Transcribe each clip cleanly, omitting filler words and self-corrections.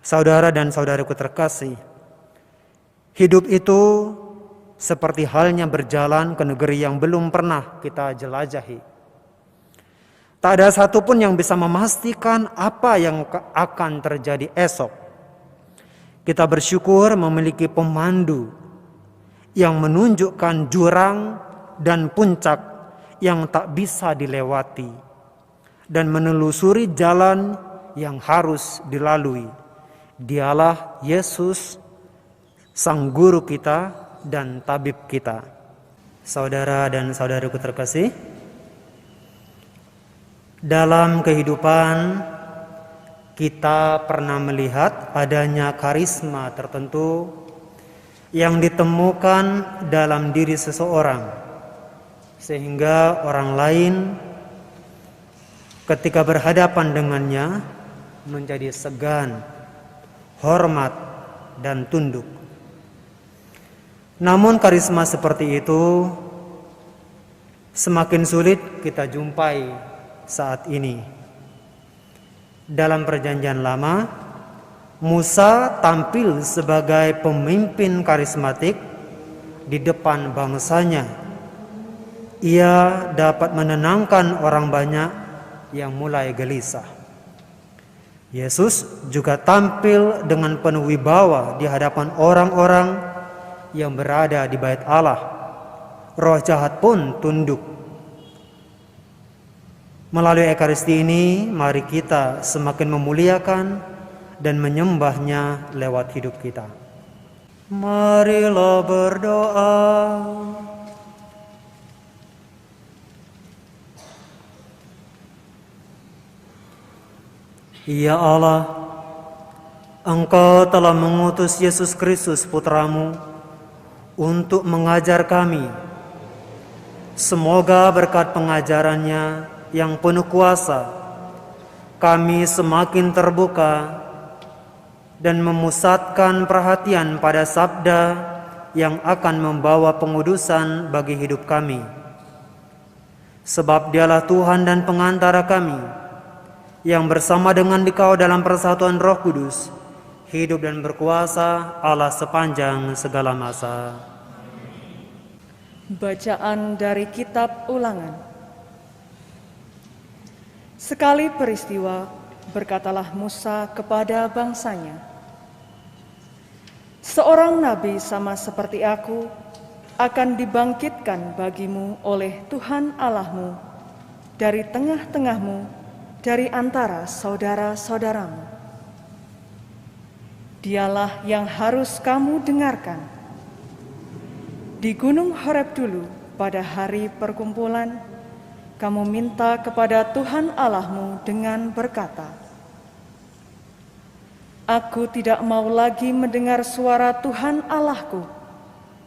Saudara dan saudaraku terkasih, hidup itu seperti halnya berjalan ke negeri yang belum pernah kita jelajahi. Tak ada satupun yang bisa memastikan apa yang akan terjadi esok. Kita bersyukur memiliki pemandu yang menunjukkan jurang dan puncak yang tak bisa dilewati dan menelusuri jalan yang harus dilalui. Dialah Yesus, Sang Guru kita dan Tabib kita. Saudara dan saudaraku terkasih, dalam kehidupan kita pernah melihat adanya karisma tertentu yang ditemukan dalam diri seseorang, sehingga orang lain ketika berhadapan dengannya menjadi segan, hormat, dan tunduk. Namun karisma seperti itu semakin sulit kita jumpai saat ini. Dalam Perjanjian Lama, Musa tampil sebagai pemimpin karismatik di depan bangsanya. Ia dapat menenangkan orang banyak yang mulai gelisah. Yesus juga tampil dengan penuh wibawa di hadapan orang-orang yang berada di bait Allah. Roh jahat pun tunduk. Melalui Ekaristi ini, mari kita semakin memuliakan dan menyembahnya lewat hidup kita. Marilah berdoa. Ya Allah, Engkau telah mengutus Yesus Kristus Putramu untuk mengajar kami. Semoga berkat pengajarannya yang penuh kuasa, kami semakin terbuka dan memusatkan perhatian pada sabda yang akan membawa pengudusan bagi hidup kami. Sebab Dialah Tuhan dan pengantara kami, yang bersama dengan Dikau dalam persatuan Roh Kudus, hidup dan berkuasa Allah sepanjang segala masa. Bacaan dari Kitab Ulangan. Sekali peristiwa, berkatalah Musa kepada bangsanya, "Seorang nabi sama seperti aku akan dibangkitkan bagimu oleh Tuhan Allahmu dari tengah-tengahmu, dari antara saudara-saudaramu. Dialah yang harus kamu dengarkan. Di Gunung Horeb dulu pada hari perkumpulan, kamu minta kepada Tuhan Allahmu dengan berkata, 'Aku tidak mau lagi mendengar suara Tuhan Allahku,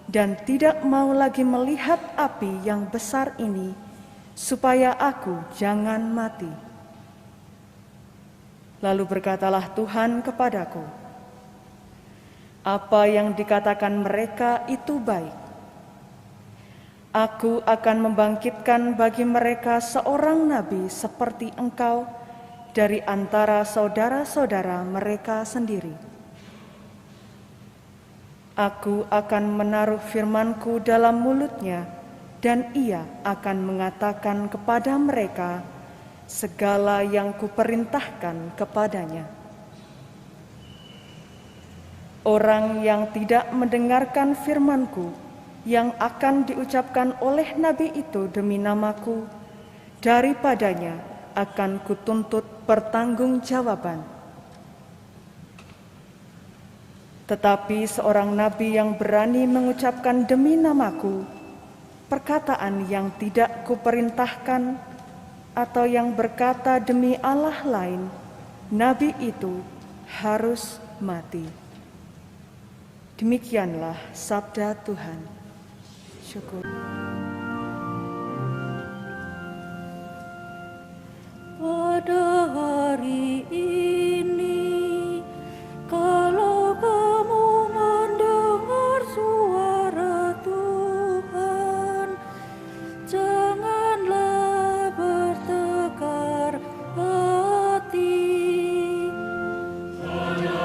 dan tidak mau lagi melihat api yang besar ini, supaya aku jangan mati.' Lalu berkatalah Tuhan kepadaku, 'Apa yang dikatakan mereka itu baik. Aku akan membangkitkan bagi mereka seorang nabi seperti engkau dari antara saudara-saudara mereka sendiri. Aku akan menaruh firman-Ku dalam mulutnya, dan ia akan mengatakan kepada mereka segala yang Kuperintahkan kepadanya. Orang yang tidak mendengarkan firman-Ku yang akan diucapkan oleh nabi itu demi nama-Ku, daripadanya akan Kutuntut pertanggungjawaban. Tetapi seorang nabi yang berani mengucapkan demi nama-Ku perkataan yang tidak Kuperintahkan, atau yang berkata demi Allah lain, nabi itu harus mati.' Demikianlah sabda Tuhan. Syukur. Pada hari ini, kalau kamu mendengar suara Tuhan, janganlah bertekar hati. Pada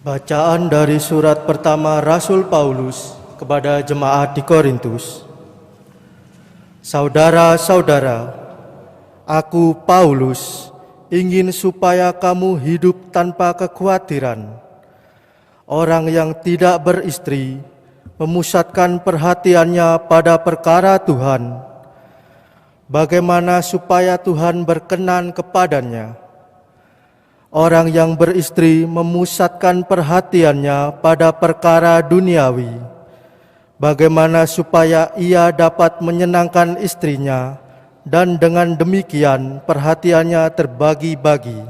Bacaan dari surat pertama Rasul Paulus kepada jemaat di Korintus. Saudara-saudara, aku Paulus ingin supaya kamu hidup tanpa kekhawatiran. Orang yang tidak beristri memusatkan perhatiannya pada perkara Tuhan. Bagaimana supaya Tuhan berkenan kepadanya? Orang yang beristri memusatkan perhatiannya pada perkara duniawi. Bagaimana supaya ia dapat menyenangkan istrinya, dan dengan demikian perhatiannya terbagi-bagi.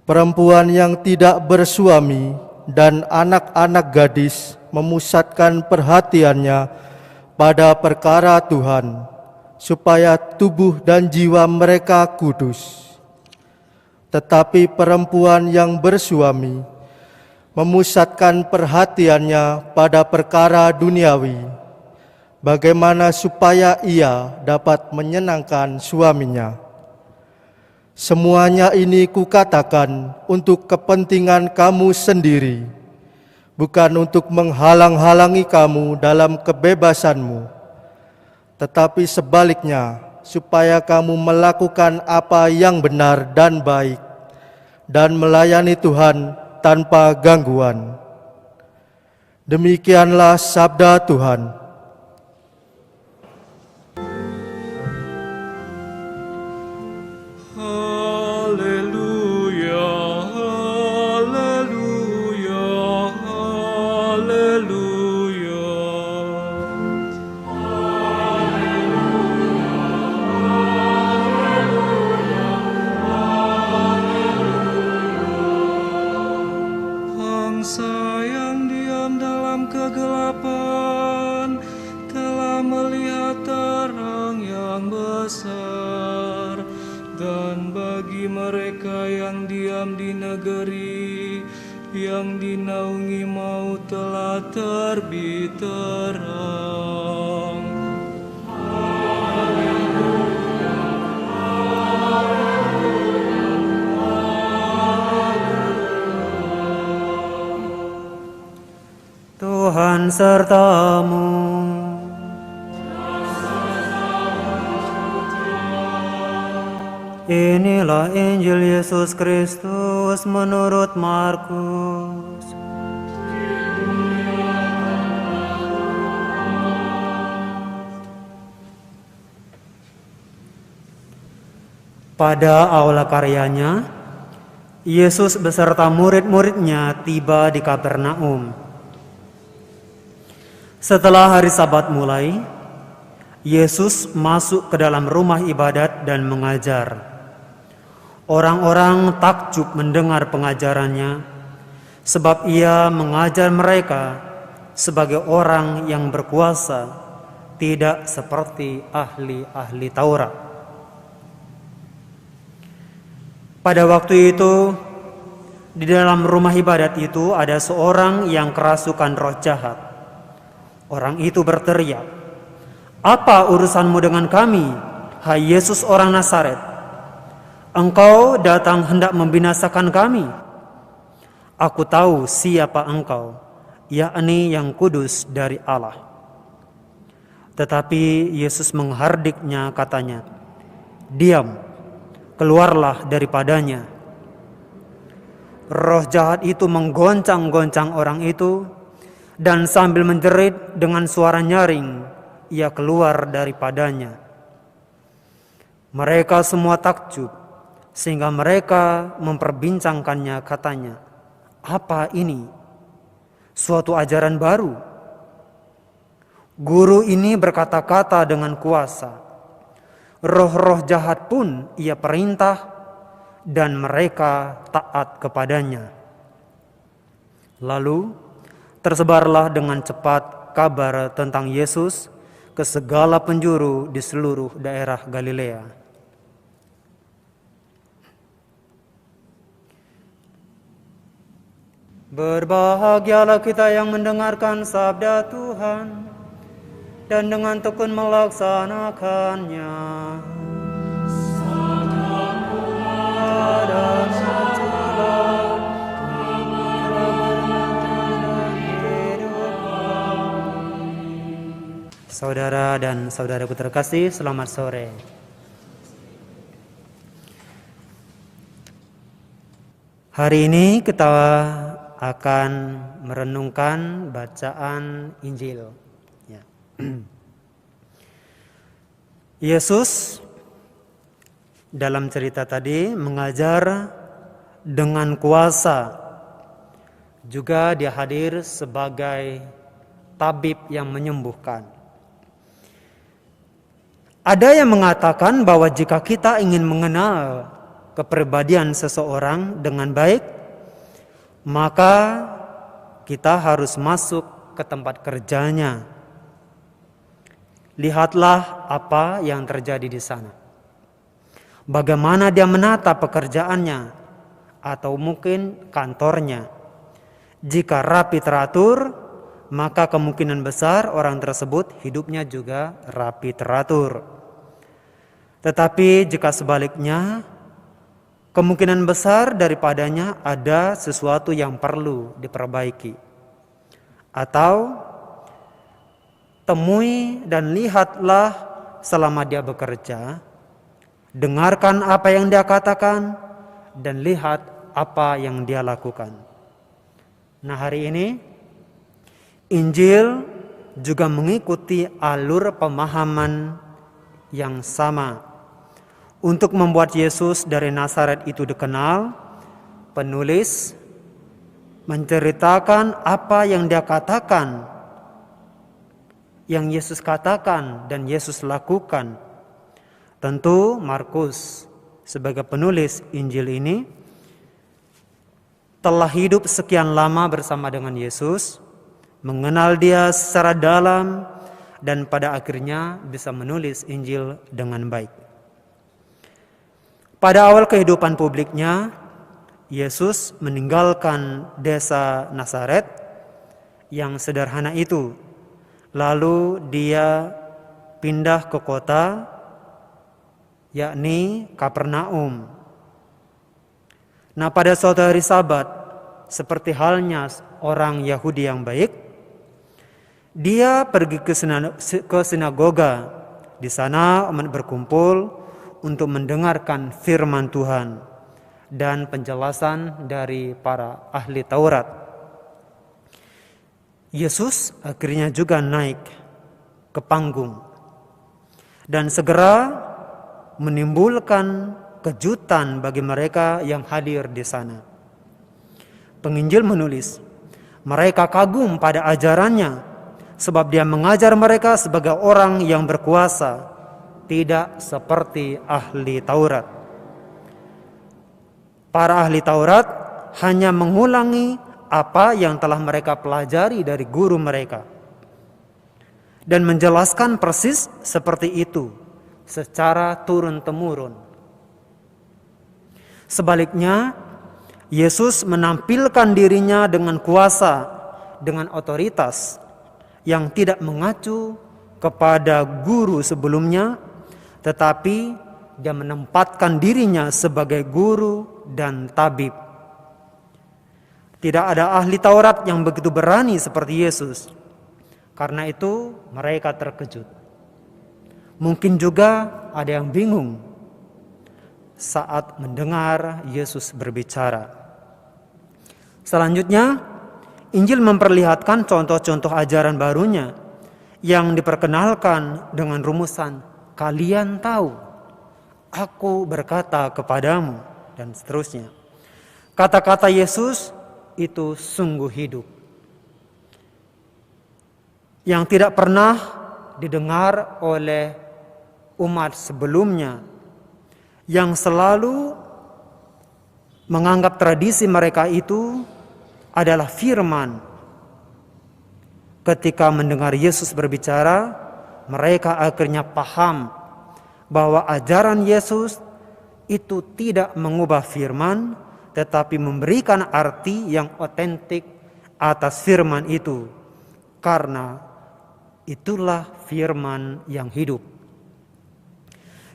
Perempuan yang tidak bersuami dan anak-anak gadis memusatkan perhatiannya pada perkara Tuhan, supaya tubuh dan jiwa mereka kudus. Tetapi perempuan yang bersuami memusatkan perhatiannya pada perkara duniawi, bagaimana supaya ia dapat menyenangkan suaminya. Semuanya ini kukatakan untuk kepentingan kamu sendiri, bukan untuk menghalang-halangi kamu dalam kebebasanmu, tetapi sebaliknya, supaya kamu melakukan apa yang benar dan baik, dan melayani Tuhan tanpa gangguan. Demikianlah sabda Tuhan. Haleluya, haleluya, haleluya. Bangsa yang diam dalam kegelapan telah melihat terang yang besar. Dan bagi mereka yang diam di negeri yang dinaungi maut telah terbit terang. Tuhan sertamu. Inilah Injil Yesus Kristus menurut Markus. Pada awal karyanya, Yesus beserta murid-muridnya tiba di Kapernaum. Setelah hari Sabat mulai, Yesus masuk ke dalam rumah ibadat dan mengajar. Orang-orang takjub mendengar pengajarannya, sebab ia mengajar mereka sebagai orang yang berkuasa, tidak seperti ahli-ahli Taurat. Pada waktu itu, di dalam rumah ibadat itu ada seorang yang kerasukan roh jahat. Orang itu berteriak, "Apa urusanmu dengan kami, hai Yesus orang Nazaret? Engkau datang hendak membinasakan kami. Aku tahu siapa engkau, yakni yang kudus dari Allah." Tetapi Yesus menghardiknya, katanya, "Diam, keluarlah daripadanya." Roh jahat itu menggoncang-goncang orang itu, dan sambil menjerit dengan suara nyaring, ia keluar daripadanya. Mereka semua takjub, sehingga mereka memperbincangkannya, katanya, "Apa ini? Suatu ajaran baru. Guru ini berkata-kata dengan kuasa. Roh-roh jahat pun ia perintah, dan mereka taat kepadanya." Lalu tersebarlah dengan cepat kabar tentang Yesus ke segala penjuru di seluruh daerah Galilea. Berbahagialah kita yang mendengarkan sabda Tuhan dan dengan tekun melaksanakannya. Salam dan Saudara dan saudaraku terkasih, selamat sore. Hari ini kita akan merenungkan bacaan Injil. Ya. Yesus dalam cerita tadi mengajar dengan kuasa. Juga dia hadir sebagai tabib yang menyembuhkan. Ada yang mengatakan bahwa jika kita ingin mengenal kepribadian seseorang dengan baik, maka kita harus masuk ke tempat kerjanya. Lihatlah apa yang terjadi di sana. Bagaimana dia menata pekerjaannya atau mungkin kantornya. Jika rapi teratur, maka kemungkinan besar orang tersebut hidupnya juga rapi teratur. Tetapi jika sebaliknya, kemungkinan besar daripadanya ada sesuatu yang perlu diperbaiki. Atau temui dan lihatlah selama dia bekerja, dengarkan apa yang dia katakan, dan lihat apa yang dia lakukan. Nah, hari ini Injil juga mengikuti alur pemahaman yang sama. Untuk membuat Yesus dari Nazaret itu dikenal, penulis menceritakan apa yang dia katakan, yang Yesus katakan dan Yesus lakukan. Tentu Markus sebagai penulis Injil ini telah hidup sekian lama bersama dengan Yesus, mengenal dia secara dalam, dan pada akhirnya bisa menulis Injil dengan baik. Pada awal kehidupan publiknya, Yesus meninggalkan desa Nazaret yang sederhana itu. Lalu dia pindah ke kota, yakni Kapernaum. Nah, pada suatu hari Sabat, seperti halnya orang Yahudi yang baik, dia pergi ke sinagoga. Di sana umat berkumpul untuk mendengarkan firman Tuhan dan penjelasan dari para ahli Taurat. Yesus akhirnya juga naik ke panggung dan segera menimbulkan kejutan bagi mereka yang hadir di sana. Penginjil menulis, mereka kagum pada ajarannya, sebab dia mengajar mereka sebagai orang yang berkuasa, tidak seperti ahli Taurat. Para ahli Taurat hanya mengulangi apa yang telah mereka pelajari dari guru mereka dan menjelaskan persis seperti itu secara turun-temurun. Sebaliknya, Yesus menampilkan dirinya dengan kuasa, dengan otoritas, yang tidak mengacu kepada guru sebelumnya, tetapi dia menempatkan dirinya sebagai guru dan tabib. Tidak ada ahli Taurat yang begitu berani seperti Yesus. Karena itu mereka terkejut. Mungkin juga ada yang bingung saat mendengar Yesus berbicara. Selanjutnya, Injil memperlihatkan contoh-contoh ajaran barunya yang diperkenalkan dengan rumusan, kalian tahu, aku berkata kepadamu, dan seterusnya. Kata-kata Yesus itu sungguh hidup, yang tidak pernah didengar oleh umat sebelumnya, yang selalu menganggap tradisi mereka itu adalah firman. Ketika mendengar Yesus berbicara, mereka akhirnya paham bahwa ajaran Yesus itu tidak mengubah firman, tetapi memberikan arti yang otentik atas firman itu, karena itulah firman yang hidup.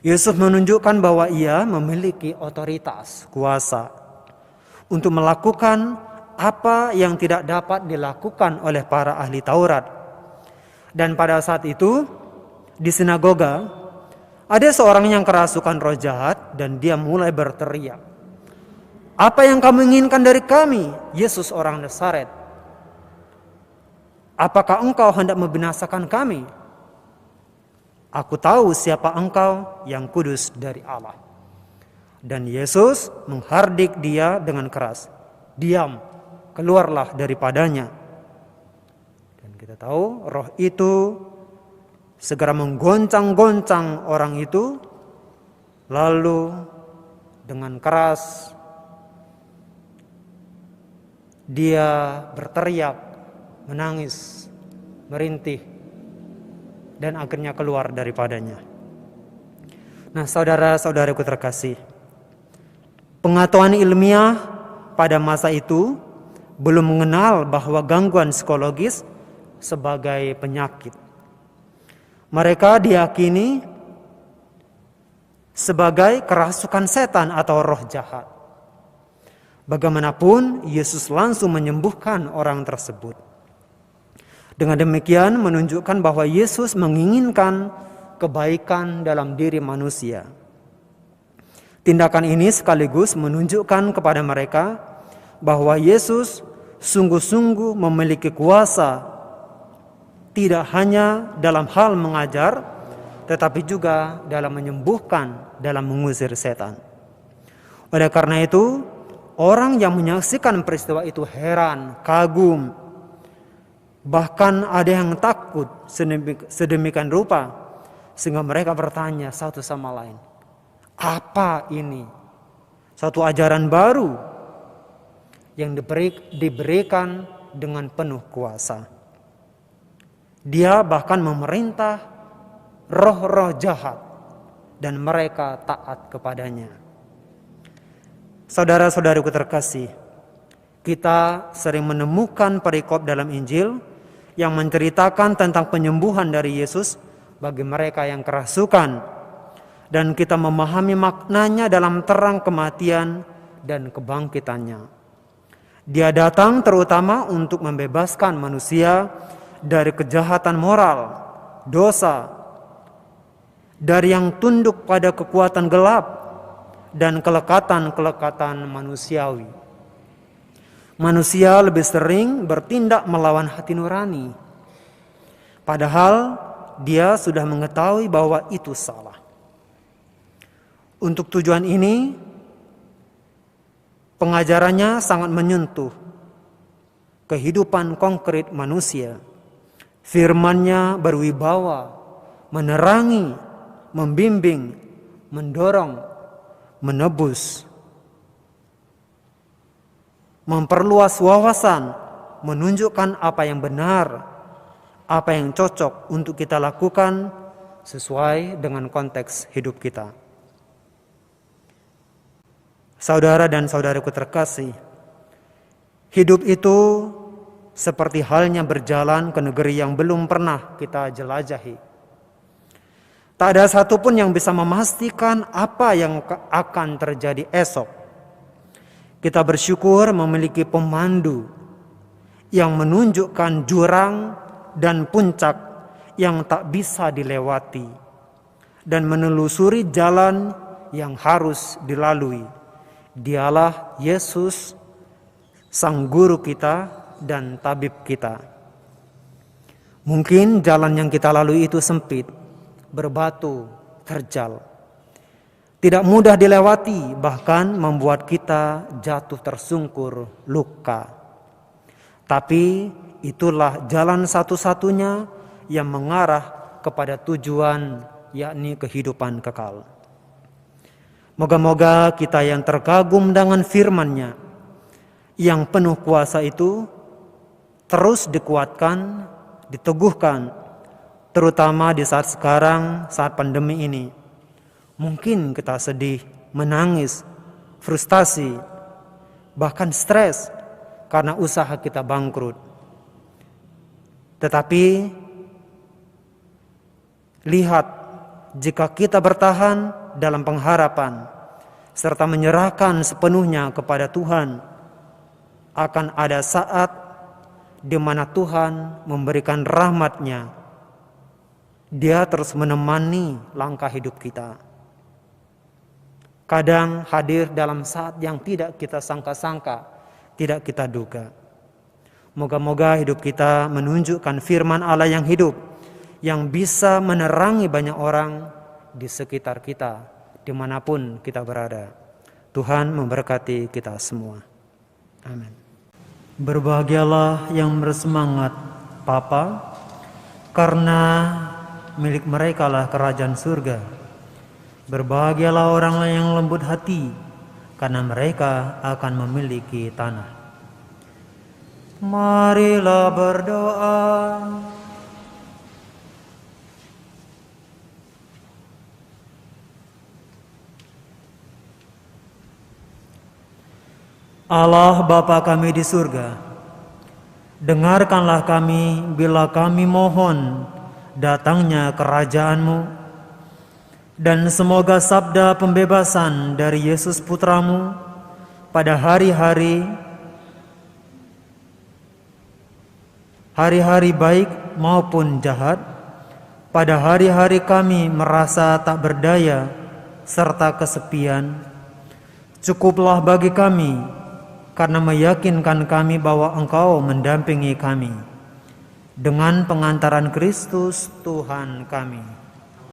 Yesus menunjukkan bahwa ia memiliki otoritas, kuasa untuk melakukan apa yang tidak dapat dilakukan oleh para ahli Taurat. Dan pada saat itu di sinagoga ada seorang yang kerasukan roh jahat dan dia mulai berteriak, "Apa yang kamu inginkan dari kami, Yesus orang Nazaret? Apakah engkau hendak membinasakan kami? Aku tahu siapa engkau, yang kudus dari Allah." Dan Yesus menghardik dia dengan keras, "Diam, keluarlah daripadanya." Dan kita tahu roh itu segera menggoncang-goncang orang itu, lalu dengan keras dia berteriak, menangis, merintih, dan akhirnya keluar daripadanya. Nah, saudara-saudaraku terkasih, pengetahuan ilmiah pada masa itu belum mengenal bahwa gangguan psikologis sebagai penyakit. Mereka diyakini sebagai kerasukan setan atau roh jahat. Bagaimanapun, Yesus langsung menyembuhkan orang tersebut. Dengan demikian menunjukkan bahwa Yesus menginginkan kebaikan dalam diri manusia. Tindakan ini sekaligus menunjukkan kepada mereka bahwa Yesus sungguh-sungguh memiliki kuasa, tidak hanya dalam hal mengajar, tetapi juga dalam menyembuhkan, dalam mengusir setan. Oleh karena itu, orang yang menyaksikan peristiwa itu heran, kagum, bahkan ada yang takut sedemikian rupa, sehingga mereka bertanya satu sama lain, "Apa ini? Satu ajaran baru yang diberikan dengan penuh kuasa." Dia bahkan memerintah roh-roh jahat dan mereka taat kepadanya. Saudara-saudaraku terkasih, kita sering menemukan perikop dalam Injil yang menceritakan tentang penyembuhan dari Yesus bagi mereka yang kerasukan, dan kita memahami maknanya dalam terang kematian dan kebangkitannya. Dia datang terutama untuk membebaskan manusia dari kejahatan moral, dosa, dari yang tunduk pada kekuatan gelap dan kelekatan-kelekatan manusiawi. Manusia lebih sering bertindak melawan hati nurani, padahal dia sudah mengetahui bahwa itu salah. Untuk tujuan ini, pengajarannya sangat menyentuh kehidupan konkret manusia. Firman-Nya berwibawa, menerangi, membimbing, mendorong, menebus, memperluas wawasan, menunjukkan apa yang benar, apa yang cocok untuk kita lakukan sesuai dengan konteks hidup kita. Saudara dan saudaraku terkasih, hidup itu seperti halnya berjalan ke negeri yang belum pernah kita jelajahi. Tak ada satupun yang bisa memastikan apa yang akan terjadi esok. Kita bersyukur memiliki pemandu yang menunjukkan jurang dan puncak yang tak bisa dilewati dan menelusuri jalan yang harus dilalui. Dialah Yesus, Sang Guru kita dan tabib kita. Mungkin jalan yang kita lalui itu sempit, berbatu, terjal, tidak mudah dilewati, bahkan membuat kita jatuh tersungkur, luka. Tapi itulah jalan satu-satunya yang mengarah kepada tujuan, yakni kehidupan kekal. Moga-moga kita yang terkagum dengan firman-Nya yang penuh kuasa itu terus dikuatkan, diteguhkan, terutama di saat sekarang, saat pandemi ini. Mungkin kita sedih, menangis, frustasi, bahkan stres karena usaha kita bangkrut. Tetapi lihat, jika kita bertahan dalam pengharapan serta menyerahkan sepenuhnya kepada Tuhan, akan ada saat di mana Tuhan memberikan rahmat-Nya Dia terus menemani langkah hidup kita. Kadang hadir dalam saat yang tidak kita sangka-sangka, tidak kita duga. Moga-moga hidup kita menunjukkan firman Allah yang hidup, yang bisa menerangi banyak orang di sekitar kita, dimanapun kita berada. Tuhan memberkati kita semua. Amin. Berbahagialah yang bersemangat, Papa, karena milik mereka lah kerajaan surga. Berbahagialah orang yang lembut hati, karena mereka akan memiliki tanah. Marilah berdoa. Allah Bapa kami di surga, dengarkanlah kami bila kami mohon datangnya kerajaan-Mu, dan semoga sabda pembebasan dari Yesus Putramu pada hari-hari baik maupun jahat, pada hari-hari kami merasa tak berdaya serta kesepian, cukuplah bagi kami karena meyakinkan kami bahwa Engkau mendampingi kami. Dengan pengantaran Kristus Tuhan kami.